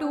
2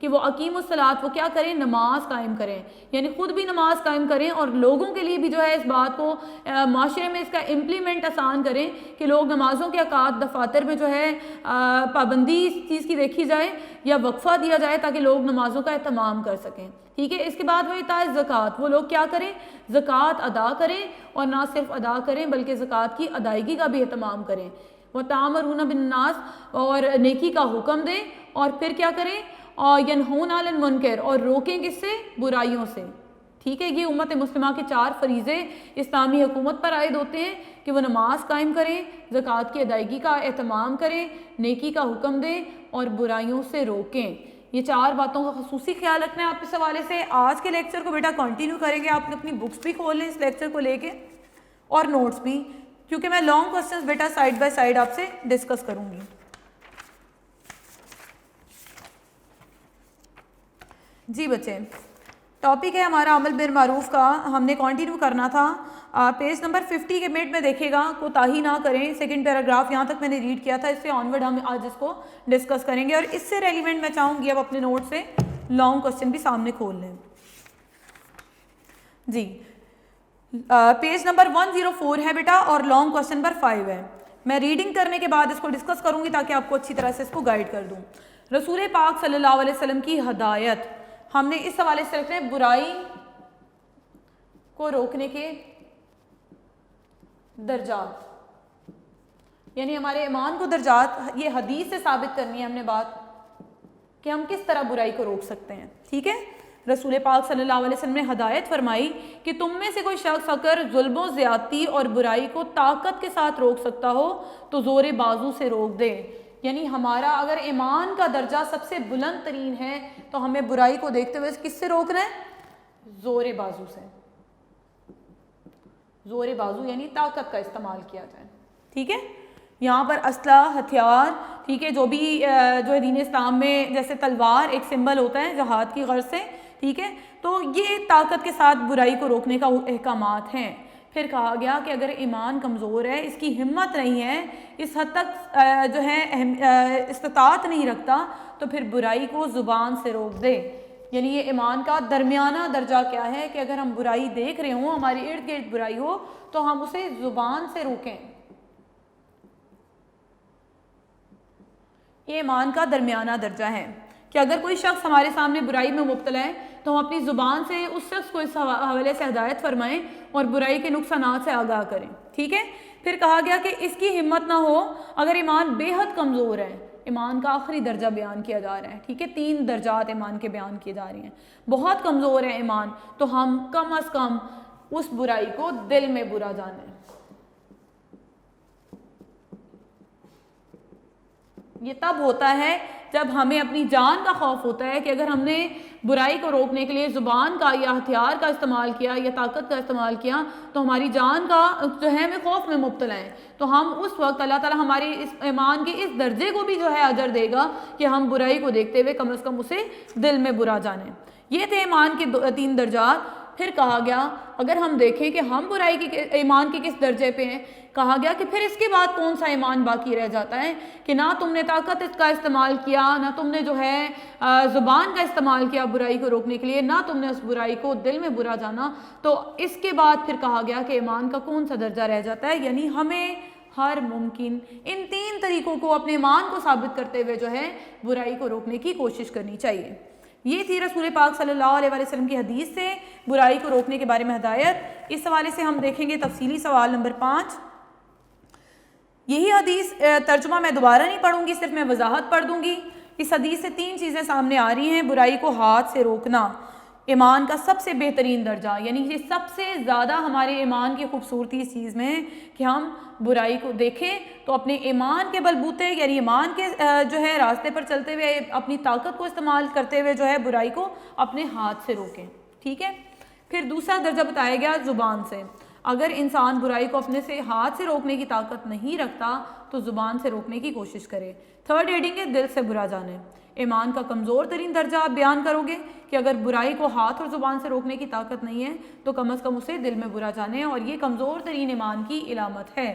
کہ وہ اقیم الصلاۃ، وہ کیا کریں، نماز قائم کریں، یعنی خود بھی نماز قائم کریں اور لوگوں کے لیے بھی جو ہے اس بات کو معاشرے میں اس کا امپلیمنٹ آسان کریں کہ لوگ نمازوں کے اوقات دفاتر میں جو ہے پابندی اس چیز کی دیکھی جائے یا وقفہ دیا جائے تاکہ لوگ نمازوں کا اہتمام کر سکیں، ٹھیک ہے۔ اس کے بعد وہ اعطاء زکوٰۃ، وہ لوگ کیا کریں، زکوٰۃ ادا کریں، اور نہ صرف ادا کریں بلکہ زکوٰۃ کی ادائیگی کا بھی اہتمام کریں، وَتَأْمُرُونَ بِالنَّاسِ، اور نیکی کا حکم دیں، اور پھر کیا کریں، اور يَنْهُونَ عَنِ الْمُنْكَرِ، اور روکیں کس سے، برائیوں سے، ٹھیک ہے۔ یہ امت مسلمہ کے 4 فریضے اسلامی حکومت پر عائد ہوتے ہیں کہ وہ نماز قائم کریں، زکوٰۃ کی ادائیگی کا اہتمام کریں، نیکی کا حکم دیں اور برائیوں سے روکیں۔ یہ 4 باتوں کا خصوصی خیال رکھنا ہے آپ اس حوالے سے۔ آج کے لیکچر کو بیٹا کنٹینیو کریں گے، آپ اپنی بکس بھی کھول لیں اس لیکچر کو لے کے، اور نوٹس بھی، کیونکہ میں long questions beta side by side آپ سے ڈسکس کروں گی۔ جی بچے، ٹاپک ہے ہمارا عمل بالمعروف کا، ہم نے کنٹینیو کرنا تھا۔ پیج نمبر 50 کے میٹ میں دیکھے گا، کوتاہی نہ کریں، سیکنڈ پیراگراف یہاں تک میں نے ریڈ کیا تھا، اس سے آنورڈ ہم آج اس کو ڈسکس کریں گے، اور اس سے ریلیونٹ میں چاہوں گی اب اپنے نوٹ سے لانگ کوسچن بھی سامنے کھول لیں۔ جی پیج نمبر 104 ہے بیٹا، اور لانگ کوسچن نمبر 5 ہے۔ میں ریڈنگ کرنے کے بعد اس کو ڈسکس کروں گی تاکہ آپ کو اچھی طرح سے اس کو گائیڈ کر دوں۔ رسول پاک صلی اللہ علیہ وسلم کی ہدایت، ہم نے اس حوالے سے رکھنا ہے برائی کو روکنے کے درجات، یعنی ہمارے ایمان کو درجات، یہ حدیث سے ثابت کرنی ہے ہم نے بات کہ ہم کس طرح برائی کو روک سکتے ہیں، ٹھیک ہے۔ رسول پاک صلی اللہ علیہ وسلم نے ہدایت فرمائی کہ تم میں سے کوئی شخص اگر ظلم و زیادتی اور برائی کو طاقت کے ساتھ روک سکتا ہو تو زور بازو سے روک دے، یعنی ہمارا اگر ایمان کا درجہ سب سے بلند ترین ہے تو ہمیں برائی کو دیکھتے ہوئے کس سے روکنا ہے، زور بازو سے، زور بازو یعنی طاقت کا استعمال کیا جائے، ٹھیک ہے۔ یہاں پر اسلحہ، ہتھیار، ٹھیک ہے، جو بھی جو ہے دین اسلام میں جیسے تلوار ایک سمبل ہوتا ہے جہاد کی غرض سے، ٹھیک ہے، تو یہ طاقت کے ساتھ برائی کو روکنے کا احکامات ہیں۔ پھر کہا گیا کہ اگر ایمان کمزور ہے، اس کی ہمت نہیں ہے، اس حد تک جو ہے استطاعت نہیں رکھتا، تو پھر برائی کو زبان سے روک دے، یعنی یہ ایمان کا درمیانہ درجہ کیا ہے کہ اگر ہم برائی دیکھ رہے ہوں، ہمارے ارد گرد برائی ہو تو ہم اسے زبان سے روکیں، یہ ایمان کا درمیانہ درجہ ہے کہ اگر کوئی شخص ہمارے سامنے برائی میں مبتلا ہے تو ہم اپنی زبان سے اس شخص کو اس حوالے سے ہدایت فرمائیں اور برائی کے نقصانات سے آگاہ کریں، ٹھیک ہے۔ پھر کہا گیا کہ اس کی ہمت نہ ہو اگر ایمان بے حد کمزور ہے، ایمان کا آخری درجہ بیان کیا جا رہا ہے، ٹھیک ہے، 3 درجات ایمان کے بیان کیے جا رہے ہیں، بہت کمزور ہے ایمان، تو ہم کم از کم اس برائی کو دل میں برا جانیں۔ یہ تب ہوتا ہے جب ہمیں اپنی جان کا خوف ہوتا ہے کہ اگر ہم نے برائی کو روکنے کے لیے زبان کا یا ہتھیار کا استعمال کیا یا طاقت کا استعمال کیا تو ہماری جان کا جو ہے ہمیں خوف میں مبتلا ہے، تو ہم اس وقت اللہ تعالیٰ ہماری اس ایمان کے اس درجے کو بھی جو ہے اجر دے گا کہ ہم برائی کو دیکھتے ہوئے کم از کم اسے دل میں برا جانیں۔ یہ تھے ایمان کے 3 درجات۔ پھر کہا گیا اگر ہم دیکھیں کہ ہم برائی کے ایمان کے کس درجے پہ ہیں، کہا گیا کہ پھر اس کے بعد کون سا ایمان باقی رہ جاتا ہے کہ نہ تم نے طاقت اس کا استعمال کیا، نہ تم نے جو ہے زبان کا استعمال کیا برائی کو روکنے کے لیے، نہ تم نے اس برائی کو دل میں برا جانا، تو اس کے بعد پھر کہا گیا کہ ایمان کا کون سا درجہ رہ جاتا ہے، یعنی ہمیں ہر ممکن ان 3 طریقوں کو اپنے ایمان کو ثابت کرتے ہوئے جو ہے برائی کو روکنے کی کوشش کرنی چاہیے۔ یہ تھی رسول پاک صلی اللہ علیہ وسلم کی حدیث سے برائی کو روکنے کے بارے میں ہدایت۔ اس حوالے سے ہم دیکھیں گے تفصیلی سوال نمبر 5۔ یہی حدیث ترجمہ میں دوبارہ نہیں پڑھوں گی، صرف میں وضاحت پڑھ دوں گی۔ اس حدیث سے 3 چیزیں سامنے آ رہی ہیں۔ برائی کو ہاتھ سے روکنا ایمان کا سب سے بہترین درجہ، یعنی یہ سب سے زیادہ ہمارے ایمان کی خوبصورتی اس چیز میں ہے کہ ہم برائی کو دیکھیں تو اپنے ایمان کے بلبوتے یعنی ایمان کے جو ہے راستے پر چلتے ہوئے اپنی طاقت کو استعمال کرتے ہوئے جو ہے برائی کو اپنے ہاتھ سے روکیں، ٹھیک ہے۔ پھر دوسرا درجہ بتایا گیا زبان سے، اگر انسان برائی کو اپنے سے ہاتھ سے روکنے کی طاقت نہیں رکھتا تو زبان سے روکنے کی کوشش کرے۔ تھرڈ ہیڈنگ ہے دل سے برا جانے، ایمان کا کمزور ترین درجہ آپ بیان کرو گے کہ اگر برائی کو ہاتھ اور زبان سے روکنے کی طاقت نہیں ہے تو کم از کم اسے دل میں برا جانے، اور یہ کمزور ترین ایمان کی علامت ہے۔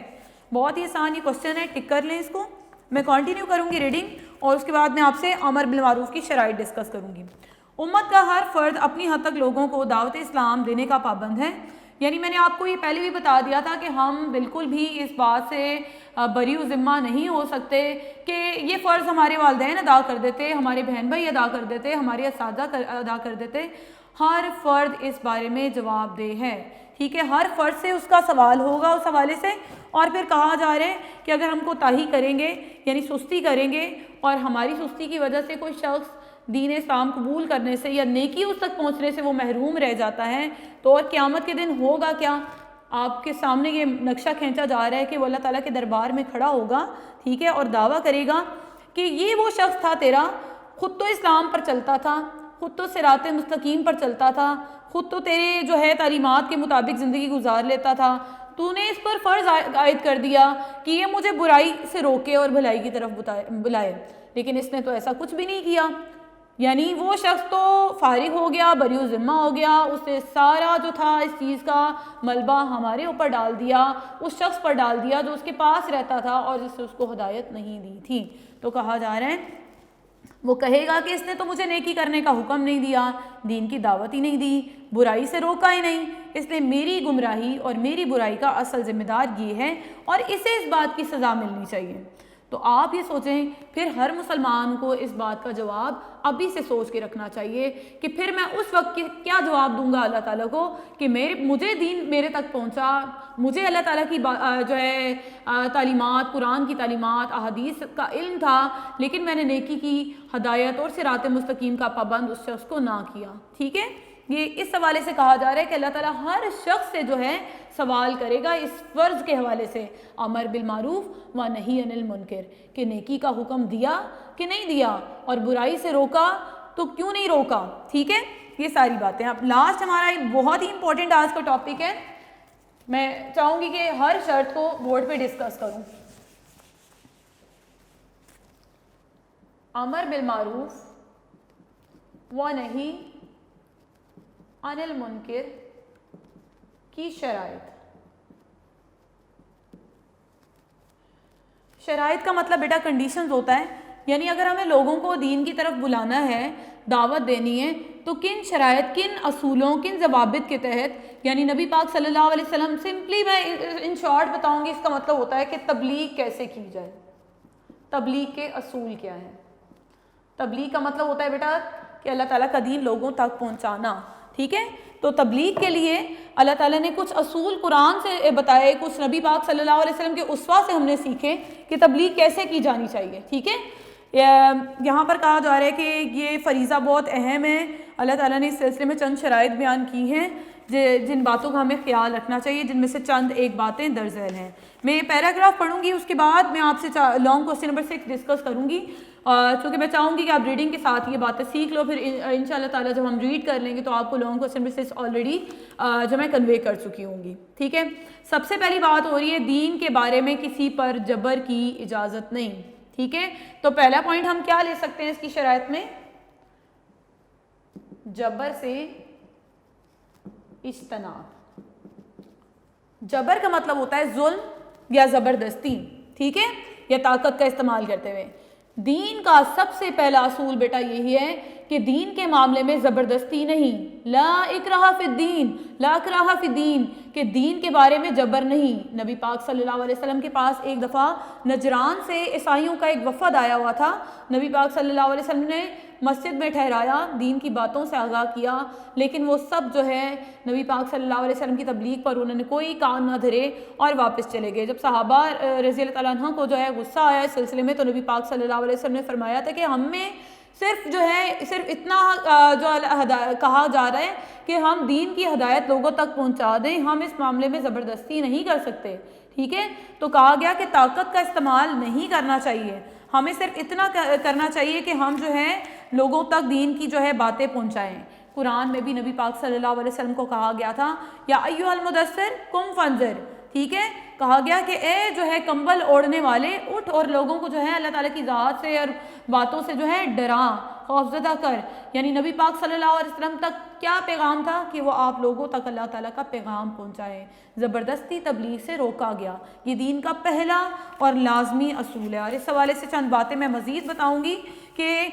بہت ہی آسان یہ کوسچن ہے، ٹک کر لیں اس کو۔ میں کنٹینیو کروں گی ریڈنگ اور اس کے بعد میں آپ سے امر بالمعروف کی شرائط ڈسکس کروں گی۔ امت کا ہر فرد اپنی حد تک لوگوں کو دعوت اسلام دینے کا پابند ہے، یعنی میں نے آپ کو یہ پہلے بھی بتا دیا تھا کہ ہم بالکل بھی اس بات سے بری و ذمہ نہیں ہو سکتے کہ یہ فرض ہمارے والدین ادا کر دیتے، ہمارے بہن بھائی ادا کر دیتے، ہمارے اساتذہ ادا کر دیتے۔ ہر فرد اس بارے میں جواب دہ ہے، ٹھیک ہے، ہر فرد سے اس کا سوال ہوگا اس حوالے سے۔ اور پھر کہا جا رہا ہے کہ اگر ہم کوتاہی کریں گے یعنی سستی کریں گے اور ہماری سستی کی وجہ سے کوئی شخص دین اسلام قبول کرنے سے یا نیکی اس تک پہنچنے سے وہ محروم رہ جاتا ہے تو اور قیامت کے دن ہوگا کیا؟ آپ کے سامنے یہ نقشہ کھینچا جا رہا ہے کہ وہ اللہ تعالیٰ کے دربار میں کھڑا ہوگا، ٹھیک ہے، اور دعویٰ کرے گا کہ یہ وہ شخص تھا تیرا، خود تو اسلام پر چلتا تھا، خود تو صراط مستقیم پر چلتا تھا، خود تو تیرے جو ہے تعلیمات کے مطابق زندگی گزار لیتا تھا، تو نے اس پر فرض عائد کر دیا کہ یہ مجھے برائی سے روکے اور بھلائی کی طرف بلائے، لیکن اس نے تو ایسا کچھ بھی نہیں کیا۔ یعنی وہ شخص تو فارغ ہو گیا، بری و ذمہ ہو گیا، اس نے سارا جو تھا اس چیز کا ملبہ ہمارے اوپر ڈال دیا، اس شخص پر ڈال دیا جو اس کے پاس رہتا تھا اور جس سے اس کو ہدایت نہیں دی تھی۔ تو کہا جا رہا ہے وہ کہے گا کہ اس نے تو مجھے نیکی کرنے کا حکم نہیں دیا، دین کی دعوت ہی نہیں دی، برائی سے روکا ہی نہیں، اس نے میری گمراہی اور میری برائی کا اصل ذمہ دار یہ ہے اور اسے اس بات کی سزا ملنی چاہیے۔ تو آپ یہ سوچیں، پھر ہر مسلمان کو اس بات کا جواب ابھی سے سوچ کے رکھنا چاہیے کہ پھر میں اس وقت کیا جواب دوں گا اللہ تعالیٰ کو کہ مجھے دین میرے تک پہنچا، مجھے اللہ تعالیٰ کی جو ہے تعلیمات، قرآن کی تعلیمات، احادیث کا علم تھا، لیکن میں نے نیکی کی ہدایت اور صراط مستقیم کا پابند اس شخص کو نہ کیا، ٹھیک ہے۔ یہ اس حوالے سے کہا جا رہا ہے کہ اللہ تعالیٰ ہر شخص سے جو ہے سوال کرے گا اس فرض کے حوالے سے، امر بالمعروف و نہی عن المنکر، کہ نیکی کا حکم دیا کہ نہیں دیا اور برائی سے روکا تو کیوں نہیں روکا، ٹھیک ہے۔ یہ ساری باتیں اب لاسٹ ہمارا ایک بہت ہی امپورٹنٹ آج کا ٹاپک ہے، میں چاہوں گی کہ ہر شرط کو بورڈ پہ ڈسکس کروں۔ امر بالمعروف و نہی عن المنکر کی شرائط۔ شرائط کا مطلب بیٹا کنڈیشنز ہوتا ہے، یعنی اگر ہمیں لوگوں کو دین کی طرف بلانا ہے، دعوت دینی ہے، تو کن شرائط، کن اصولوں، کن ضوابط کے تحت، یعنی نبی پاک صلی اللہ علیہ وسلم، سمپلی میں ان شارٹ بتاؤں گی، اس کا مطلب ہوتا ہے کہ تبلیغ کیسے کی جائے، تبلیغ کے اصول کیا ہیں۔ تبلیغ کا مطلب ہوتا ہے بیٹا کہ اللہ تعالیٰ کا دین لوگوں تک پہنچانا، ٹھیک ہے۔ تو تبلیغ کے لیے اللہ تعالیٰ نے کچھ اصول قرآن سے بتائے، کچھ نبی پاک صلی اللہ علیہ وسلم کے اسوہ سے ہم نے سیکھے کہ تبلیغ کیسے کی جانی چاہیے، ٹھیک ہے۔ یہاں پر کہا جا رہا ہے کہ یہ فریضہ بہت اہم ہے، اللہ تعالیٰ نے اس سلسلے میں چند شرائط بیان کی ہیں جن باتوں کا ہمیں خیال رکھنا چاہیے، جن میں سے چند ایک باتیں درج ذیل ہیں۔ میں پیراگراف پڑھوں گی، اس کے بعد میں آپ سے لانگ کوسچن نمبر 6 ڈسکس کروں گی، چونکہ میں چاہوں گی کہ آپ ریڈنگ کے ساتھ یہ باتیں سیکھ لو، پھر انشاءاللہ تعالیٰ جب ہم ریڈ کر لیں گے تو آپ کو لانگ کوسچن نمبر 6 آلریڈی جو میں کنوے کر چکی ہوں گی، ٹھیک ہے۔ سب سے پہلی بات ہو رہی ہے دین کے بارے میں کسی پر جبر کی اجازت نہیں، ٹھیک ہے۔ تو پہلا پوائنٹ ہم کیا لے سکتے ہیں اس کی شرائط میں؟ جبر سے اجتناب۔ جبر کا مطلب ہوتا ہے ظلم یا زبردستی، ٹھیک ہے، یا طاقت کا استعمال کرتے ہوئے۔ دین کا سب سے پہلا اصول بیٹا یہی ہے کہ دین کے معاملے میں زبردستی نہیں، لا اکراہ فی الدین، لا اکراہ فی الدین، کہ دین کے بارے میں جبر نہیں۔ نبی پاک صلی اللہ علیہ وسلم کے پاس ایک دفعہ نجران سے عیسائیوں کا ایک وفد آیا ہوا تھا، نبی پاک صلی اللہ علیہ وسلم نے مسجد میں ٹھہرایا، دین کی باتوں سے آگاہ کیا، لیکن وہ سب جو ہے نبی پاک صلی اللہ علیہ وسلم کی تبلیغ پر انہوں نے کوئی کان نہ دھرے اور واپس چلے گئے۔ جب صحابہ رضی اللہ تعالیٰ عنہ کو جو ہے غصہ آیا اس سلسلے میں، تو نبی پاک صلی اللہ علیہ وسلم نے فرمایا تھا کہ ہم میں صرف اتنا جو کہا جا رہا ہے کہ ہم دین کی ہدایت لوگوں تک پہنچا دیں، ہم اس معاملے میں زبردستی نہیں کر سکتے، ٹھیک ہے۔ تو کہا گیا کہ طاقت کا استعمال نہیں کرنا چاہیے، ہمیں صرف اتنا کرنا چاہیے کہ ہم جو ہے لوگوں تک دین کی جو ہے باتیں پہنچائیں۔ قرآن میں بھی نبی پاک صلی اللہ علیہ وسلم کو کہا گیا تھا یا ایھا المدثر قم فانذر، ٹھیک ہے، کہا گیا کہ اے جو ہے کمبل اوڑھنے والے اٹھ اور لوگوں کو جو ہے اللہ تعالیٰ کی ذات سے اور باتوں سے جو ہے ڈرا، خوفزدہ کر. یعنی نبی پاک صلی اللہ علیہ وسلم تک کیا پیغام تھا کہ وہ آپ لوگوں تک اللہ تعالیٰ کا پیغام پہنچائے. زبردستی تبلیغ سے روکا گیا. یہ دین کا پہلا اور لازمی اصول ہے. اور اس حوالے سے چند باتیں میں مزید بتاؤں گی کہ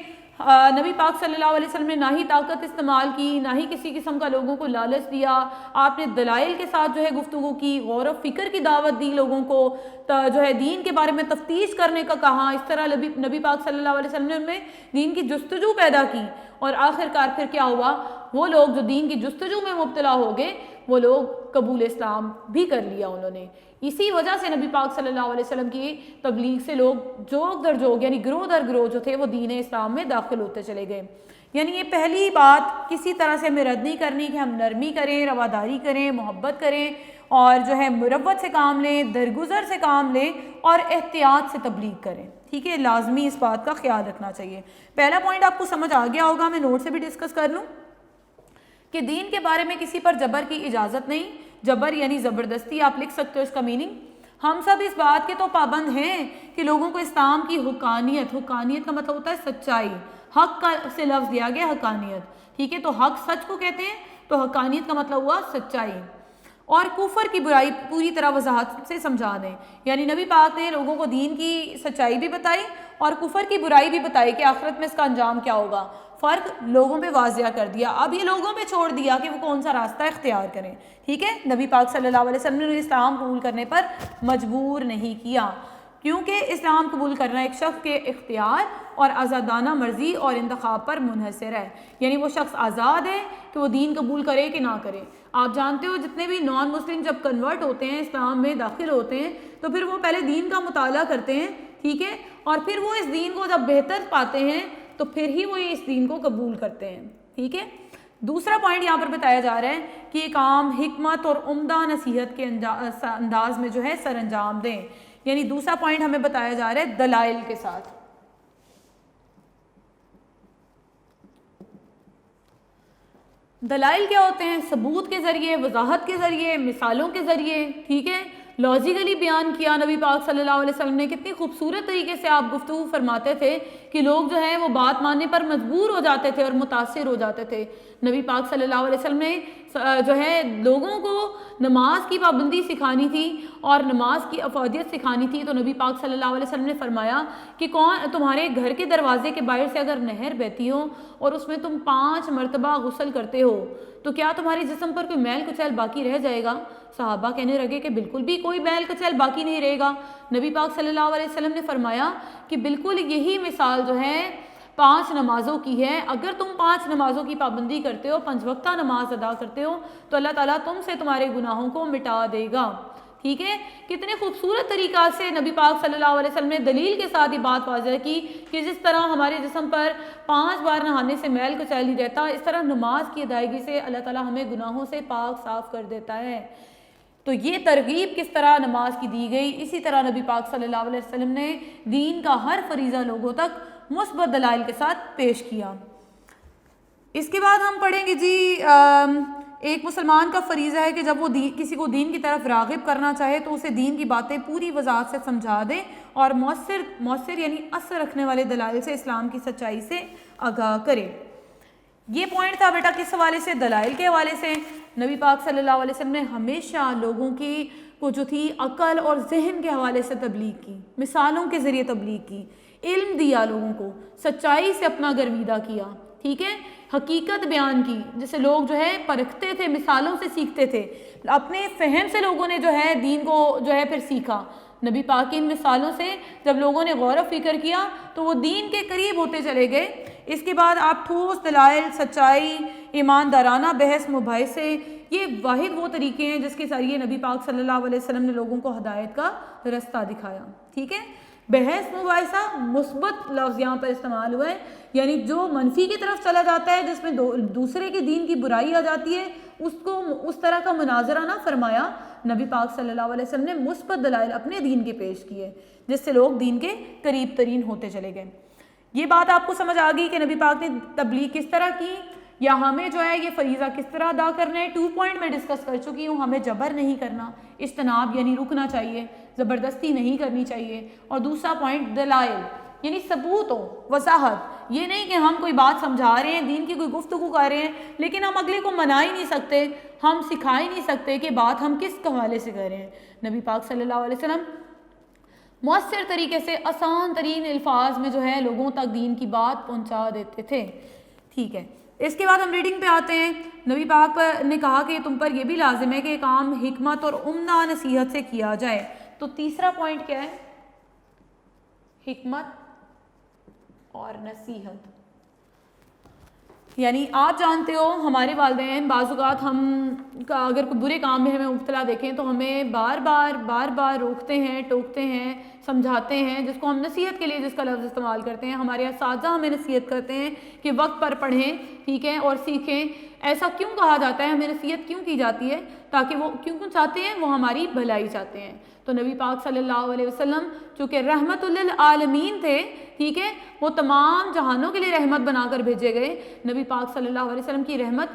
نبی پاک صلی اللہ علیہ وسلم نے نہ ہی طاقت استعمال کی، نہ ہی کسی قسم کا لوگوں کو لالچ دیا. آپ نے دلائل کے ساتھ جو ہے گفتگو کی، غور و فکر کی دعوت دی لوگوں کو، جو ہے دین کے بارے میں تفتیش کرنے کا کہا. اس طرح نبی پاک صلی اللہ علیہ وسلم نے ان میں دین کی جستجو پیدا کی. اور آخرکار پھر کیا ہوا، وہ لوگ جو دین کی جستجو میں مبتلا ہو گئے وہ لوگ قبول اسلام بھی کر لیا انہوں نے. اسی وجہ سے نبی پاک صلی اللہ علیہ وسلم کی تبلیغ سے لوگ جوگ در جوگ یعنی گروہ در گروہ جو تھے وہ دین اسلام میں داخل ہوتے چلے گئے. یعنی یہ پہلی بات کسی طرح سے ہمیں رد نہیں کرنی کہ ہم نرمی کریں، رواداری کریں، محبت کریں اور جو ہے مروت سے کام لیں، درگزر سے کام لیں اور احتیاط سے تبلیغ کریں. ٹھیک ہے، لازمی اس بات کا خیال رکھنا چاہیے. پہلا پوائنٹ آپ کو سمجھ آ گیا ہوگا، میں نوٹ سے بھی ڈسکس کر لوں کہ دین کے بارے میں کسی پر جبر کی اجازت نہیں. جبر یعنی زبردستی آپ لکھ سکتے ہو اس کا میننگ. ہم سب اس بات کے تو پابند ہیں کہ لوگوں کو اسلام کی حقانیت کا مطلب ہوتا ہے سچائی. حق کا سے لفظ دیا گیا حقانیت. ٹھیک ہے، تو حق سچ کو کہتے ہیں، تو حقانیت کا مطلب ہوا سچائی. اور کفر کی برائی پوری طرح وضاحت سے سمجھا دیں. یعنی نبی پاک نے لوگوں کو دین کی سچائی بھی بتائی اور کفر کی برائی بھی بتائی کہ آخرت میں اس کا انجام کیا ہوگا. فرق لوگوں پہ واضح کر دیا. اب یہ لوگوں پہ چھوڑ دیا کہ وہ کون سا راستہ اختیار کریں. ٹھیک ہے، نبی پاک صلی اللہ علیہ وسلم نے اسلام قبول کرنے پر مجبور نہیں کیا، کیونکہ اسلام قبول کرنا ایک شخص کے اختیار اور آزادانہ مرضی اور انتخاب پر منحصر ہے. یعنی وہ شخص آزاد ہے کہ وہ دین قبول کرے کہ نہ کرے. آپ جانتے ہو جتنے بھی نان مسلم جب کنورٹ ہوتے ہیں، اسلام میں داخل ہوتے ہیں، تو پھر وہ پہلے دین کا مطالعہ کرتے ہیں. ٹھیک ہے، اور پھر وہ اس دین کو جب بہتر پاتے ہیں تو پھر ہی وہ اس دین کو قبول کرتے ہیں. ٹھیک ہے، دوسرا پوائنٹ یہاں پر بتایا جا رہا ہے کہ یہ کام حکمت اور عمدہ نصیحت کے انداز میں جو ہے سر انجام دیں. یعنی دوسرا پوائنٹ ہمیں بتایا جا رہا ہے دلائل کے ساتھ. دلائل کیا ہوتے ہیں؟ ثبوت کے ذریعے، وضاحت کے ذریعے، مثالوں کے ذریعے. ٹھیک ہے، لاجیکلی بیان کیا نبی پاک صلی اللہ علیہ وسلم نے. کتنی خوبصورت طریقے سے آپ گفتگو فرماتے تھے کہ لوگ جو ہیں وہ بات ماننے پر مجبور ہو جاتے تھے اور متاثر ہو جاتے تھے. نبی پاک صلی اللہ علیہ وسلم نے جو ہے لوگوں کو نماز کی پابندی سکھانی تھی اور نماز کی افادیت سکھانی تھی. تو نبی پاک صلی اللہ علیہ وسلم نے فرمایا کہ کون تمہارے گھر کے دروازے کے باہر سے اگر نہر بہتی ہو اور اس میں تم 5 مرتبہ غسل کرتے ہو تو کیا تمہارے جسم پر کوئی میل کچیل باقی رہ جائے گا؟ صحابہ کہنے لگے کہ بالکل بھی کوئی میل کچیل باقی نہیں رہے گا. نبی پاک صلی اللہ علیہ وسلم نے فرمایا کہ بالکل یہی مثال جو ہے 5 نمازوں کی ہے. اگر تم 5 نمازوں کی پابندی کرتے ہو، 5 وقتہ نماز ادا کرتے ہو تو اللہ تعالیٰ تم سے تمہارے گناہوں کو مٹا دے گا. ٹھیک ہے، کتنے خوبصورت طریقہ سے نبی پاک صلی اللہ علیہ وسلم نے دلیل کے ساتھ یہ بات واضح کی کہ جس طرح ہمارے جسم پر 5 بار نہانے سے میل کچیل نہیں رہتا، اس طرح نماز کی ادائیگی سے اللہ تعالیٰ ہمیں گناہوں سے پاک صاف کر دیتا ہے. تو یہ ترغیب کس طرح نماز کی دی گئی. اسی طرح نبی پاک صلی اللہ علیہ وسلم نے دین کا ہر فریضہ لوگوں تک مثبت دلائل کے ساتھ پیش کیا. اس کے بعد ہم پڑھیں گے جی ایک مسلمان کا فریضہ ہے کہ جب وہ کسی کو دین کی طرف راغب کرنا چاہے تو اسے دین کی باتیں پوری وضاحت سے سمجھا دے اور مؤثر یعنی اثر رکھنے والے دلائل سے اسلام کی سچائی سے آگاہ کرے. یہ پوائنٹ تھا بیٹا کس حوالے سے؟ دلائل کے حوالے سے. نبی پاک صلی اللہ علیہ وسلم نے ہمیشہ لوگوں کی کو جو تھی عقل اور ذہن کے حوالے سے تبلیغ کی، مثالوں کے ذریعے تبلیغ کی، علم دیا لوگوں کو، سچائی سے اپنا گرویدہ کیا. ٹھیک ہے، حقیقت بیان کی جسے لوگ جو ہے پرکھتے تھے، مثالوں سے سیکھتے تھے. اپنے فہم سے لوگوں نے جو ہے دین کو جو ہے پھر سیکھا. نبی پاک کی ان مثالوں سے جب لوگوں نے غور و فکر کیا تو وہ دین کے قریب ہوتے چلے گئے. اس کے بعد آپ ٹھوس دلائل، سچائی، ایماندارانہ بحث مباحثے، یہ واحد وہ طریقے ہیں جس کے ذریعے نبی پاک صلی اللہ علیہ وسلم نے لوگوں کو ہدایت کا رستہ دکھایا. ٹھیک ہے، بحث مباحثہ مثبت لفظ یہاں پر استعمال ہوا ہے، یعنی جو منفی کی طرف چلا جاتا ہے جس میں دوسرے کے دین کی برائی آ جاتی ہے اس کو اس طرح کا مناظرہ نہ فرمایا. نبی پاک صلی اللہ علیہ وسلم نے مثبت دلائل اپنے دین کے پیش کیے جس سے لوگ دین کے قریب ترین ہوتے چلے گئے. یہ بات آپ کو سمجھ آ گئی کہ نبی پاک نے تبلیغ کس طرح کی. یا ہمیں جو ہے یہ فریضہ کس طرح ادا کرنا ہے. 2 پوائنٹ میں ڈسکس کر چکی ہوں. ہمیں جبر نہیں کرنا, اجتناب یعنی رکنا چاہیے, زبردستی نہیں کرنی چاہیے. اور دوسرا پوائنٹ دلائل یعنی ثبوت ہو, وضاحت. یہ نہیں کہ ہم کوئی بات سمجھا رہے ہیں, دین کی کوئی گفتگو کر رہے ہیں, لیکن ہم اگلے کو منا ہی نہیں سکتے, ہم سکھا ہی نہیں سکتے کہ بات ہم کس حوالے سے کر رہے ہیں. نبی پاک صلی اللہ علیہ وسلم مؤثر طریقے سے آسان ترین الفاظ میں جو ہے لوگوں تک دین کی بات پہنچا دیتے تھے. ٹھیک ہے, اس کے بعد ہم ریڈنگ پہ آتے ہیں. نبی پاک نے کہا کہ تم پر یہ بھی لازم ہے کہ کام حکمت اور عمدہ نصیحت سے کیا جائے. تو تیسرا پوائنٹ کیا ہے؟ حکمت اور نصیحت. یعنی آپ جانتے ہو ہمارے والدین بعض اوقات ہم اگر کوئی برے کام میں ہمیں مبتلا دیکھیں تو ہمیں بار بار روکتے ہیں, ٹوکتے ہیں, سمجھاتے ہیں, جس کو ہم نصیحت کے لیے جس کا لفظ استعمال کرتے ہیں. ہمارے اساتذہ ہمیں نصیحت کرتے ہیں کہ وقت پر پڑھیں, ٹھیک ہے, اور سیکھیں. ایسا کیوں کہا جاتا ہے, ہمیں نصیحت کیوں کی جاتی ہے؟ تاکہ وہ کیوں چاہتے ہیں, وہ ہماری بھلائی چاہتے ہیں. تو نبی پاک صلی اللہ علیہ وسلم چونکہ رحمت للعالمین تھے, ٹھیک ہے, وہ تمام جہانوں کے لیے رحمت بنا کر بھیجے گئے. نبی پاک صلی اللہ علیہ وسلم کی رحمت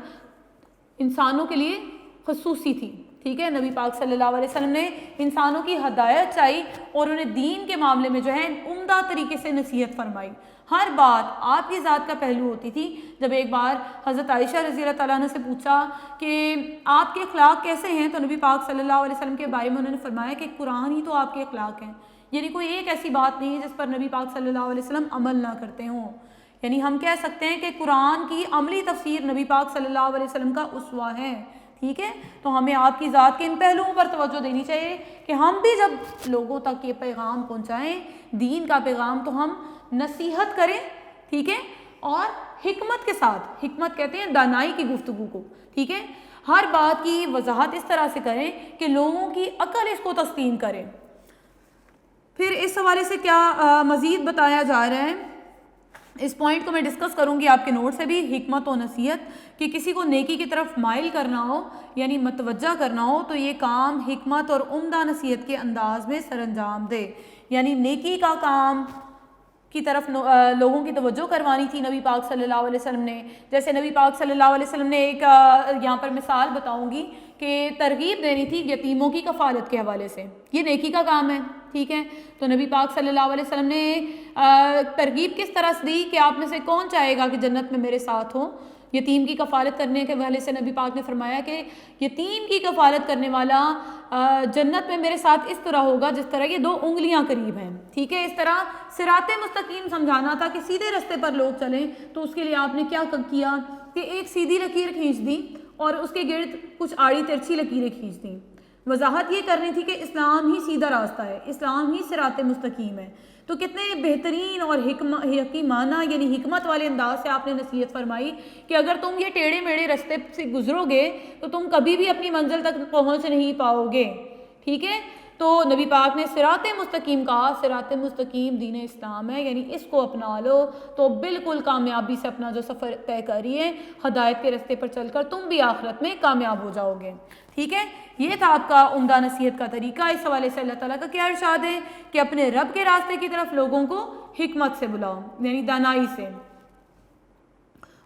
انسانوں کے لیے خصوصی تھی. ٹھیک ہے, نبی پاک صلی اللہ علیہ وسلم نے انسانوں کی ہدایت چاہی اور انہیں دین کے معاملے میں جو ہے عمدہ طریقے سے نصیحت فرمائی. ہر بات آپ کی ذات کا پہلو ہوتی تھی. جب ایک بار حضرت عائشہ رضی اللہ تعالیٰ عنہ سے پوچھا کہ آپ کے اخلاق کیسے ہیں, تو نبی پاک صلی اللہ علیہ وسلم کے بارے میں انہوں نے فرمایا کہ قرآن ہی تو آپ کے اخلاق ہیں. یعنی کوئی ایک ایسی بات نہیں ہے جس پر نبی پاک صلی اللہ علیہ وسلم عمل نہ کرتے ہوں. یعنی ہم کہہ سکتے ہیں کہ قرآن کی عملی تفسیر نبی پاک صلی اللہ علیہ وسلم کا اسوہ ہے. ٹھیک ہے, تو ہمیں آپ کی ذات کے ان پہلوؤں پر توجہ دینی چاہیے کہ ہم بھی جب لوگوں تک یہ پیغام پہنچائیں, دین کا پیغام, تو ہم نصیحت کریں. ٹھیک ہے, اور حکمت کے ساتھ, حکمت کہتے ہیں دانائی کی گفتگو کو. ٹھیک ہے, ہر بات کی وضاحت اس طرح سے کریں کہ لوگوں کی عقل اس کو تسلیم کرے. پھر اس حوالے سے کیا مزید بتایا جا رہا ہے, اس پوائنٹ کو میں ڈسکس کروں گی آپ کے نوٹ سے بھی. حکمت و نصیحت, کہ کسی کو نیکی کی طرف مائل کرنا ہو یعنی متوجہ کرنا ہو تو یہ کام حکمت اور عمدہ نصیحت کے انداز میں سر انجام دے. یعنی نیکی کا کام کی طرف لوگوں کی توجہ کروانی تھی نبی پاک صلی اللہ علیہ وسلم نے. جیسے نبی پاک صلی اللہ علیہ وسلم نے ایک یہاں پر مثال بتاؤں گی کہ ترغیب دینی تھی یتیموں کی کفالت کے حوالے سے. یہ نیکی کا کام ہے. ٹھیک ہے, تو نبی پاک صلی اللہ علیہ وسلم نے ترغیب کس طرح سے دی کہ آپ میں سے کون چاہے گا کہ جنت میں میرے ساتھ ہو. یتیم کی کفالت کرنے کے حوالے سے نبی پاک نے فرمایا کہ یتیم کی کفالت کرنے والا جنت میں میرے ساتھ اس طرح ہوگا جس طرح یہ 2 انگلیاں قریب ہیں. ٹھیک ہے, اس طرح صراط مستقیم سمجھانا تھا کہ سیدھے رستے پر لوگ چلیں. تو اس کے لیے آپ نے کیا کیا کہ ایک سیدھی لکیر کھینچ دی اور اس کے گرد کچھ آڑی ترچھی لکیریں کھینچ دیں. وضاحت یہ کرنی تھی کہ اسلام ہی سیدھا راستہ ہے, اسلام ہی صراط مستقیم ہے. تو کتنے بہترین اور حکیمانہ یعنی حکمت والے انداز سے آپ نے نصیحت فرمائی کہ اگر تم یہ ٹیڑھے میڑھے راستے سے گزرو گے تو تم کبھی بھی اپنی منزل تک پہنچ نہیں پاؤ گے. ٹھیک ہے, تو نبی پاک نے صراط مستقیم کہا. صراط مستقیم دین اسلام ہے, یعنی اس کو اپنا لو تو بالکل کامیابی سے اپنا جو سفر طے کریے, ہدایت کے راستے پر چل کر تم بھی آخرت میں کامیاب ہو جاؤ گے. ٹھیک ہے, یہ تھا آپ کا عمدہ نصیحت کا طریقہ. اس حوالے سے اللہ تعالیٰ کا کیا ارشاد ہے کہ اپنے رب کے راستے کی طرف لوگوں کو حکمت سے بلاؤ یعنی دانائی سے.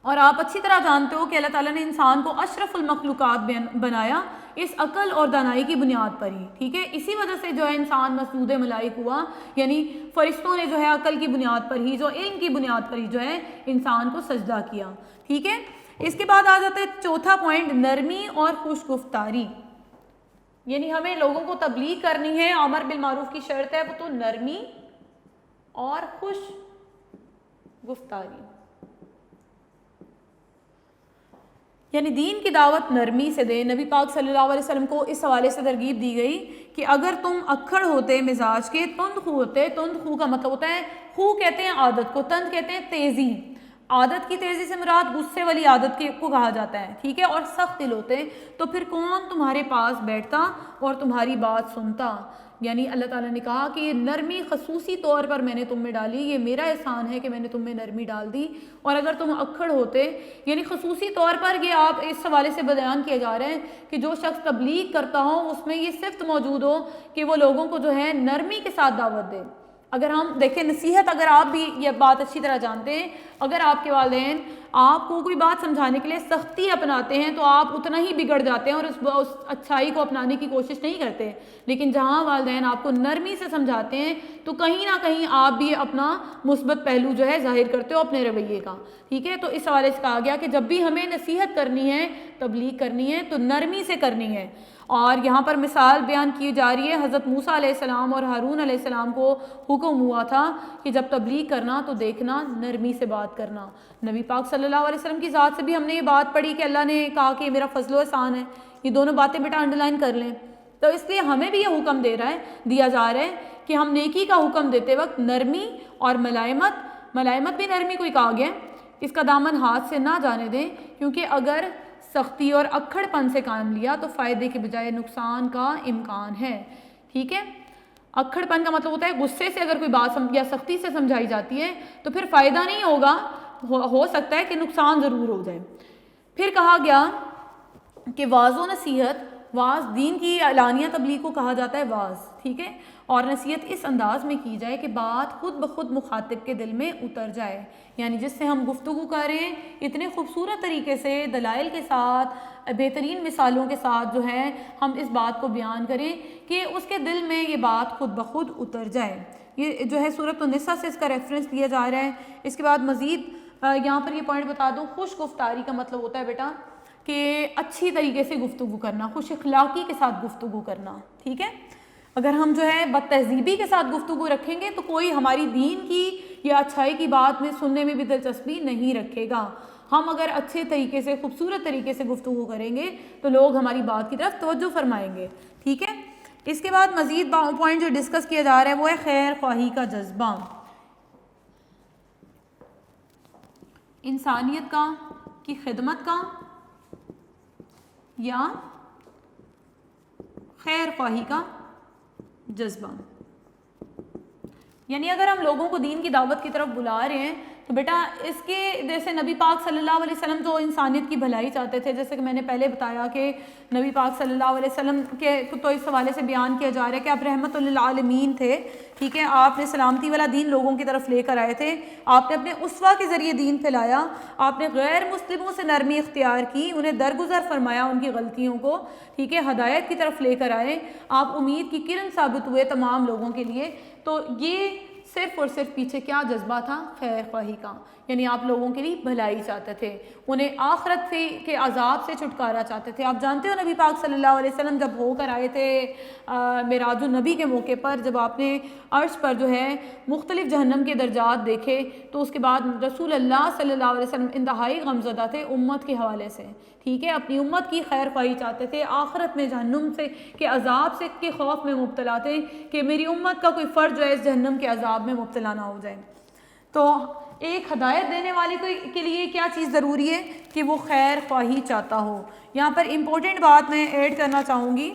اور آپ اچھی طرح جانتے ہو کہ اللہ تعالیٰ نے انسان کو اشرف المخلوقات بنایا اس عقل اور دانائی کی بنیاد پر ہی. ٹھیک ہے, اسی وجہ سے جو ہے انسان مسعود ملائک ہوا, یعنی فرشتوں نے جو ہے عقل کی بنیاد پر ہی, جو علم کی بنیاد پر ہی جو ہے انسان کو سجدہ کیا. ٹھیک ہے, اس کے بعد آ جاتا ہے چوتھا پوائنٹ, نرمی اور خوش گفتاری. یعنی ہمیں لوگوں کو تبلیغ کرنی ہے, امر بالمعروف کی شرط ہے وہ تو نرمی اور خوش گفتاری. یعنی دین کی دعوت نرمی سے دے. نبی پاک صلی اللہ علیہ وسلم کو اس حوالے سے ترغیب دی گئی کہ اگر تم اکھڑ ہوتے مزاج کے, تند خو ہوتے, تند خو کا مطلب ہوتا ہے, خو کہتے ہیں عادت کو, تند کہتے ہیں تیزی. عادت کی تیزی سے مراد غصے والی عادت کو کہا جاتا ہے. ٹھیک ہے, اور سخت دل ہوتے تو پھر کون تمہارے پاس بیٹھتا اور تمہاری بات سنتا. یعنی اللہ تعالیٰ نے کہا کہ یہ نرمی خصوصی طور پر میں نے تم میں ڈالی, یہ میرا احسان ہے کہ میں نے تم میں نرمی ڈال دی. اور اگر تم اکھڑ ہوتے, یعنی خصوصی طور پر یہ آپ اس حوالے سے بیان کیا جا رہا ہے کہ جو شخص تبلیغ کرتا ہو اس میں یہ صفت موجود ہو کہ وہ لوگوں کو جو ہے نرمی کے ساتھ دعوت دے. اگر ہم دیکھیں نصیحت, اگر آپ بھی یہ بات اچھی طرح جانتے ہیں, اگر آپ کے والدین آپ کو کوئی بات سمجھانے کے لیے سختی اپناتے ہیں تو آپ اتنا ہی بگڑ جاتے ہیں اور اس اچھائی کو اپنانے کی کوشش نہیں کرتے، لیکن جہاں والدین آپ کو نرمی سے سمجھاتے ہیں تو کہیں نہ کہیں آپ بھی اپنا مثبت پہلو جو ہے ظاہر کرتے ہو اپنے رویے کا، ٹھیک ہے۔ تو اس حوالے سے کہا گیا کہ جب بھی ہمیں نصیحت کرنی ہے، تبلیغ کرنی ہے تو نرمی سے کرنی ہے۔ اور یہاں پر مثال بیان کی جا رہی ہے، حضرت موسیٰ علیہ السلام اور ہارون علیہ السلام کو حکم ہوا تھا کہ جب تبلیغ کرنا تو دیکھنا نرمی سے بات کرنا۔ نبی پاک صلی اللہ علیہ وسلم کی ذات سے بھی ہم نے یہ بات پڑھی کہ اللہ نے کہا کہ میرا فضل و احسان ہے، یہ دونوں باتیں بیٹا انڈرلائن کر لیں۔ تو اس لیے ہمیں بھی یہ حکم دیا جا رہا ہے کہ ہم نیکی کا حکم دیتے وقت نرمی اور ملائمت بھی نرمی کو ہی کہا گیا، اس کا دامن ہاتھ سے نہ جانے دیں، کیونکہ اگر سختی اور اکھڑ پن سے کام لیا تو فائدے کے بجائے نقصان کا امکان ہے، ٹھیک ہے۔ اکھڑ پن کا مطلب ہوتا ہے غصے سے اگر کوئی بات یا سختی سے سمجھائی جاتی ہے تو پھر فائدہ نہیں ہوگا، ہو سکتا ہے کہ نقصان ضرور ہو جائے۔ پھر کہا گیا کہ واعظ و نصیحت، واعظ دین کی اعلانیہ تبلیغ کو کہا جاتا ہے واعظ، ٹھیک ہے، اور نصیحت اس انداز میں کی جائے کہ بات خود بخود مخاطب کے دل میں اتر جائے، یعنی جس سے ہم گفتگو کریں اتنے خوبصورت طریقے سے دلائل کے ساتھ، بہترین مثالوں کے ساتھ جو ہے ہم اس بات کو بیان کریں کہ اس کے دل میں یہ بات خود بخود اتر جائے۔ یہ جو ہے سورۃ النساء سے اس کا ریفرنس دیا جا رہا ہے۔ اس کے بعد مزید یہاں پر یہ پوائنٹ بتا دوں، خوش گفتاری کا مطلب ہوتا ہے بیٹا کہ اچھی طریقے سے گفتگو کرنا، خوش اخلاقی کے ساتھ گفتگو کرنا، ٹھیک ہے۔ اگر ہم جو ہے بد تہذیبی کے ساتھ گفتگو رکھیں گے تو کوئی ہماری دین کی یا اچھائی کی بات میں سننے میں بھی دلچسپی نہیں رکھے گا۔ ہم اگر اچھے طریقے سے، خوبصورت طریقے سے گفتگو کریں گے تو لوگ ہماری بات کی طرف توجہ فرمائیں گے، ٹھیک ہے۔ اس کے بعد مزید پوائنٹ جو ڈسکس کیا جا رہا ہے وہ ہے خیر خواہی کا جذبہ، انسانیت کا، کی خدمت کا یا خیر خواہی کا جذبہ۔ یعنی اگر ہم لوگوں کو دین کی دعوت کی طرف بلا رہے ہیں تو بیٹا اس کے جیسے نبی پاک صلی اللہ علیہ وسلم جو انسانیت کی بھلائی چاہتے تھے، جیسے کہ میں نے پہلے بتایا کہ نبی پاک صلی اللہ علیہ وسلم کے تو اس حوالے سے بیان کیا جا رہا ہے کہ آپ رحمت للعالمین تھے، ٹھیک ہے، آپ نے سلامتی والا دین لوگوں کی طرف لے کر آئے تھے، آپ نے اپنے اسوہ کے ذریعے دین پھیلایا، آپ نے غیر مسلموں سے نرمی اختیار کی، انہیں درگزر فرمایا ان کی غلطیوں کو، ٹھیک ہے، ہدایت کی طرف لے کر آئے، آپ امید کی کرن ثابت ہوئے تمام لوگوں کے لیے۔ تو یہ صرف اور صرف پیچھے کیا جذبہ تھا؟ خیر خواہی کا، یعنی آپ لوگوں کے لیے بھلائی چاہتے تھے، انہیں آخرت کے عذاب سے چھٹکارا چاہتے تھے۔ آپ جانتے ہو نبی پاک صلی اللہ علیہ وسلم جب ہو کر آئے تھے معراج النبی کے موقع پر، جب آپ نے عرش پر جو ہے مختلف جہنم کے درجات دیکھے تو اس کے بعد رسول اللہ صلی اللہ علیہ وسلم انتہائی غمزدہ تھے امت کے حوالے سے، ٹھیک ہے، اپنی امت کی خیر خواہی چاہتے تھے، آخرت میں جہنم سے کے عذاب سے کے خوف میں مبتلا تھے کہ میری امت کا کوئی فرد جو ہے اس جہنم کے عذاب میں مبتلا نہ ہو جائے۔ تو ایک ہدایت دینے والے کے لیے کیا چیز ضروری ہے کہ وہ خیر خواہی چاہتا ہو۔ یہاں پر امپورٹنٹ بات میں ایڈ کرنا چاہوں گی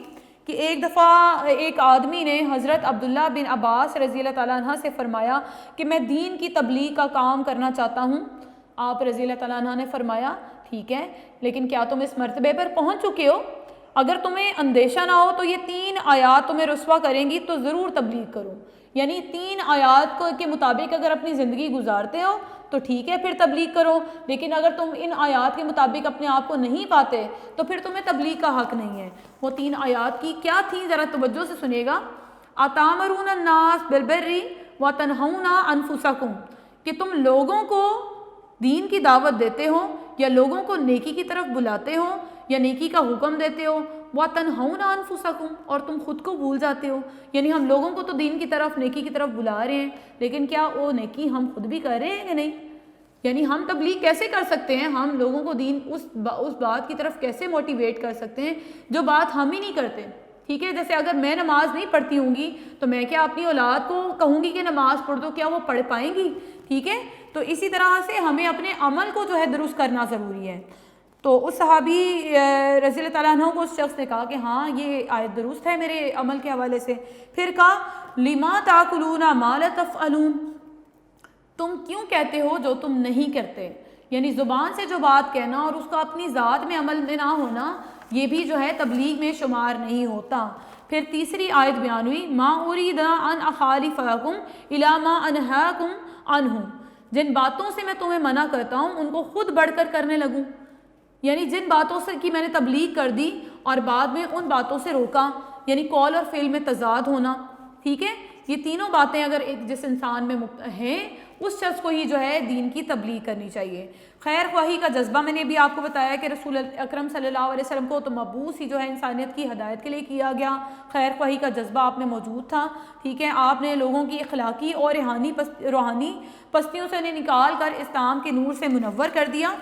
کہ ایک دفعہ ایک آدمی نے حضرت عبداللہ بن عباس رضی اللہ تعالیٰ عنہ سے فرمایا کہ میں دین کی تبلیغ کا کام کرنا چاہتا ہوں۔ آپ رضی اللہ تعالیٰ عنہ نے فرمایا ٹھیک ہے، لیکن کیا تم اس مرتبے پر پہنچ چکے ہو؟ اگر تمہیں اندیشہ نہ ہو تو یہ 3 آیات تمہیں رسوا کریں گی تو ضرور تبلیغ کرو، یعنی 3 آیات کے مطابق اگر اپنی زندگی گزارتے ہو تو ٹھیک ہے پھر تبلیغ کرو، لیکن اگر تم ان آیات کے مطابق اپنے آپ کو نہیں پاتے تو پھر تمہیں تبلیغ کا حق نہیں ہے۔ وہ 3 آیات کی کیا تھیں ذرا توجہ سے سنیے گا۔ اتامرون الناس بالبر وتنہون انفسکم، کہ تم لوگوں کو دین کی دعوت دیتے ہو یا لوگوں کو نیکی کی طرف بلاتے ہو یا نیکی کا حکم دیتے ہو، وَتَنْهَوْنَ أَنفُسَكُمْ، اور تم خود کو بھول جاتے ہو، یعنی ہم لوگوں کو تو دین کی طرف، نیکی کی طرف بلا رہے ہیں، لیکن کیا وہ نیکی ہم خود بھی کر رہے ہیں کہ نہیں؟ یعنی ہم تبلیغ کیسے کر سکتے ہیں، ہم لوگوں کو دین اس بات کی طرف کیسے موٹیویٹ کر سکتے ہیں جو بات ہم ہی نہیں کرتے، ٹھیک ہے۔ جیسے اگر میں نماز نہیں پڑھتی ہوں گی تو میں کیا اپنی اولاد کو کہوں گی کہ نماز پڑھ دو، کیا وہ پڑھ پائیں گی؟ ٹھیک ہے، تو اسی طرح سے ہمیں اپنے عمل کو جو ہے درست کرنا ضروری ہے۔ تو اس صحابی رضی اللہ تعالیٰ عنہ کو اس شخص نے کہا کہ ہاں یہ آیت درست ہے میرے عمل کے حوالے سے۔ پھر کہا لما تاکلون ما لا تفعلون، تم کیوں کہتے ہو جو تم نہیں کرتے، یعنی زبان سے جو بات کہنا اور اس کا اپنی ذات میں عمل میں نہ ہونا، یہ بھی جو ہے تبلیغ میں شمار نہیں ہوتا۔ پھر تیسری آیت بیان ہوئی ما اريد ان اخالفكم الى ما انهاكم عنه، جن باتوں سے میں تمہیں منع کرتا ہوں ان کو خود بڑھ کر کرنے لگوں، یعنی جن باتوں سے کی میں نے تبلیغ کر دی اور بعد میں ان باتوں سے روکا، یعنی قول اور فعل میں تضاد ہونا، ٹھیک ہے، یہ تینوں باتیں اگر ایک جس انسان میں ہیں اس شخص کو ہی جو ہے دین کی تبلیغ کرنی چاہیے۔ خیر خواہی کا جذبہ میں نے بھی آپ کو بتایا کہ رسول اکرم صلی اللہ علیہ وسلم کو تو مبعوث ہی جو ہے انسانیت کی ہدایت کے لیے کیا گیا، خیر خواہی کا جذبہ آپ میں موجود تھا، ٹھیک ہے، آپ نے لوگوں کی اخلاقی اور روحانی پستیوں سے انہیں نکال کر اسلام کے نور سے منور کر دیا۔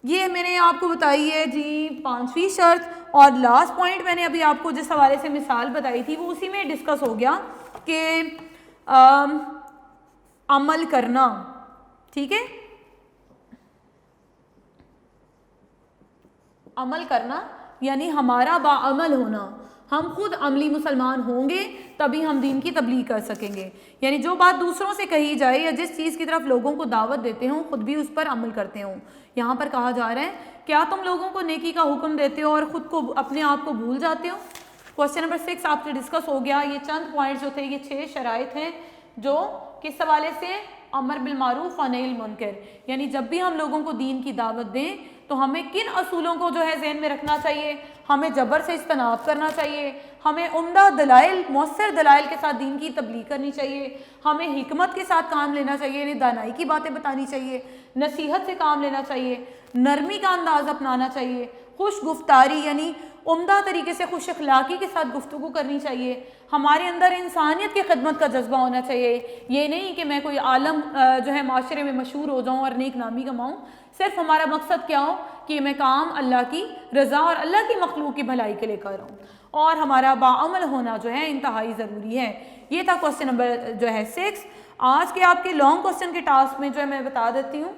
یہ میں نے آپ کو بتائی ہے جی 5ویں شرط، اور لاسٹ پوائنٹ میں نے ابھی آپ کو جس حوالے سے مثال بتائی تھی وہ اسی میں ڈسکس ہو گیا کہ عمل کرنا، ٹھیک ہے، عمل کرنا یعنی ہمارا باعمل ہونا، ہم خود عملی مسلمان ہوں گے تبھی ہم دین کی تبلیغ کر سکیں گے، یعنی جو بات دوسروں سے کہی جائے یا جس چیز کی طرف لوگوں کو دعوت دیتے ہوں خود بھی اس پر عمل کرتے ہوں۔ یہاں پر کہا جا رہا ہے کیا تم لوگوں کو نیکی کا حکم دیتے ہو اور خود کو اپنے آپ کو بھول جاتے ہو؟ کوسچن نمبر 6 آپ سے ڈسکس ہو گیا، یہ چند پوائنٹس جو تھے، یہ 6 شرائط ہیں جو کس حوالے سے امر بالمعروف و نہی عن المنکر، یعنی جب بھی ہم لوگوں کو دین کی دعوت دیں تو ہمیں کن اصولوں کو جو ہے ذہن میں رکھنا چاہیے، ہمیں جبر سے اجتناب کرنا چاہیے، ہمیں عمدہ دلائل مؤثر دلائل کے ساتھ دین کی تبلیغ کرنی چاہیے، ہمیں حکمت کے ساتھ کام لینا چاہیے، یعنی دانائی کی باتیں بتانی چاہیے، نصیحت سے کام لینا چاہیے، نرمی کا انداز اپنانا چاہیے، خوش گفتاری یعنی عمدہ طریقے سے خوش اخلاقی کے ساتھ گفتگو کرنی چاہیے، ہمارے اندر انسانیت کی خدمت کا جذبہ ہونا چاہیے، یہ نہیں کہ میں کوئی عالم جو ہے معاشرے میں مشہور ہو جاؤں اور نیک نامی کماؤں، صرف ہمارا مقصد کیا ہو کہ میں کام اللہ کی رضا اور اللہ کی مخلوق کی بھلائی کے لیے کر رہا ہوں، اور ہمارا باعمل ہونا جو ہے انتہائی ضروری ہے۔ یہ تھا کوسچن نمبر جو ہے 6۔ آج کے آپ کے لانگ کوسچن کے ٹاسک میں جو ہے میں بتا دیتی ہوں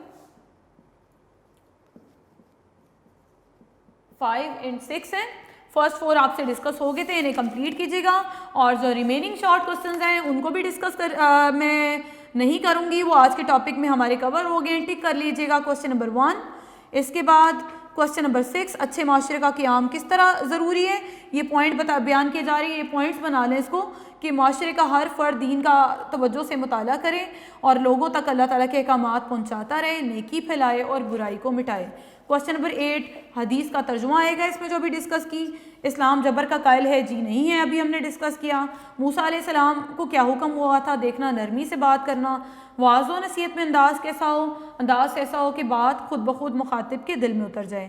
5 and 6 ہیں، فرسٹ 4 آپ سے ڈسکس ہو گئے تھے، انہیں کمپلیٹ کیجیے گا، اور جو ریمیننگ شارٹ کوسچنز ہیں ان کو بھی ڈسکس میں نہیں کروں گی، وہ آج کے ٹاپک میں ہمارے کور ہو گئے ہیں، ٹک کر لیجیے گا کوسچن نمبر 1۔ اس کے بعد کوسچن نمبر 6 اچھے معاشرے کا قیام کس طرح ضروری ہے، یہ پوائنٹ بیان کیے جا رہی ہے، یہ پوائنٹس بنا لیں اس کو کہ معاشرے کا ہر فرد دین کا توجہ سے مطالعہ کرے اور لوگوں تک اللہ تعالیٰ کے احکامات پہنچاتا رہے، نیکی پھیلائے اور برائی کو مٹائے۔ کوسچن نمبر 8 حدیث کا ترجمہ آئے گا اس میں جو بھی ڈسکس کی، اسلام جبر کا قائل ہے جی نہیں ہے، ابھی ہم نے ڈسکس کیا، موسیٰ علیہ السلام کو کیا حکم ہوا تھا، دیکھنا، نرمی سے بات کرنا، واعظ و نصیحت میں انداز ایسا ہو کہ بات خود بخود مخاطب کے دل میں اتر جائے۔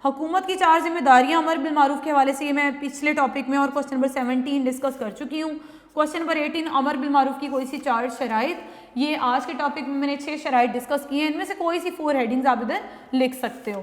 حکومت کی 4 ذمہ داریاں امر بالمعروف کے حوالے سے یہ میں پچھلے ٹاپک میں اور کوسچن نمبر 17 ڈسکس کر چکی ہوں۔ کوسچن نمبر 18 امر بالمعروف کی کوئی سی 4 شرائط، یہ آج کے ٹاپک میں نے 6 شرائط ڈسکس کی ہیں، ان میں سے کوئی سی 4 ہیڈنگز آپ ادھر لکھ سکتے ہو۔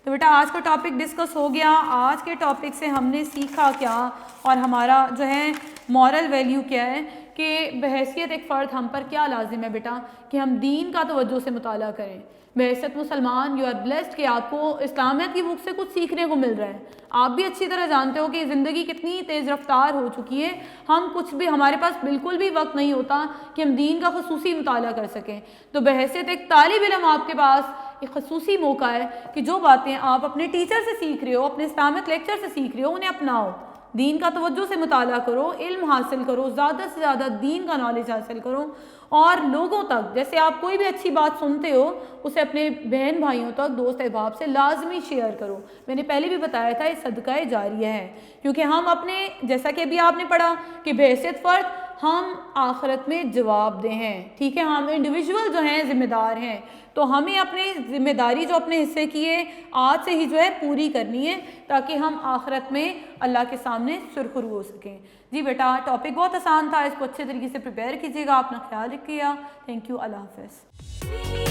تو بیٹا آج کا ٹاپک ڈسکس ہو گیا، آج کے ٹاپک سے ہم نے سیکھا کیا اور ہمارا جو ہے مورل ویلیو کیا ہے کہ بحیثیت ایک فرد ہم پر کیا لازم ہے بیٹا کہ ہم دین کا توجہ سے مطالعہ کریں۔ بحیثیت مسلمان یو آر بلیسڈ کہ آپ کو اسلامیت کی بک سے کچھ سیکھنے کو مل رہا ہے۔ آپ بھی اچھی طرح جانتے ہو کہ زندگی کتنی تیز رفتار ہو چکی ہے، ہم کچھ بھی ہمارے پاس بالکل بھی وقت نہیں ہوتا کہ ہم دین کا خصوصی مطالعہ کر سکیں۔ تو بحیثیت ایک طالب علم آپ کے پاس ایک خصوصی موقع ہے کہ جو باتیں آپ اپنے ٹیچر سے سیکھ رہے ہو، اپنے اسلامک لیکچر سے سیکھ رہے ہو، انہیں اپناؤ، دین کا توجہ سے مطالعہ کرو، علم حاصل کرو، زیادہ سے زیادہ دین کا نالج حاصل کرو، اور لوگوں تک جیسے آپ کوئی بھی اچھی بات سنتے ہو اسے اپنے بہن بھائیوں تک، دوست احباب سے لازمی شیئر کرو۔ میں نے پہلے بھی بتایا تھا یہ صدقہ جاریہ ہے، کیونکہ ہم اپنے جیسا کہ ابھی آپ نے پڑھا کہ بحیثیت فرد ہم آخرت میں جواب دہ ہیں، ٹھیک ہے، ہم انڈیویجول جو ہیں ذمہ دار ہیں، تو ہمیں اپنی ذمہ داری جو اپنے حصے کی ہے آج سے ہی جو ہے پوری کرنی ہے تاکہ ہم آخرت میں اللہ کے سامنے سرخرو ہو سکیں۔ جی بیٹا ٹاپک بہت آسان تھا، اس کو اچھے طریقے سے پریپیئر کیجیے گا، اپنا خیال رکھیے گا، تھینک یو، اللہ حافظ۔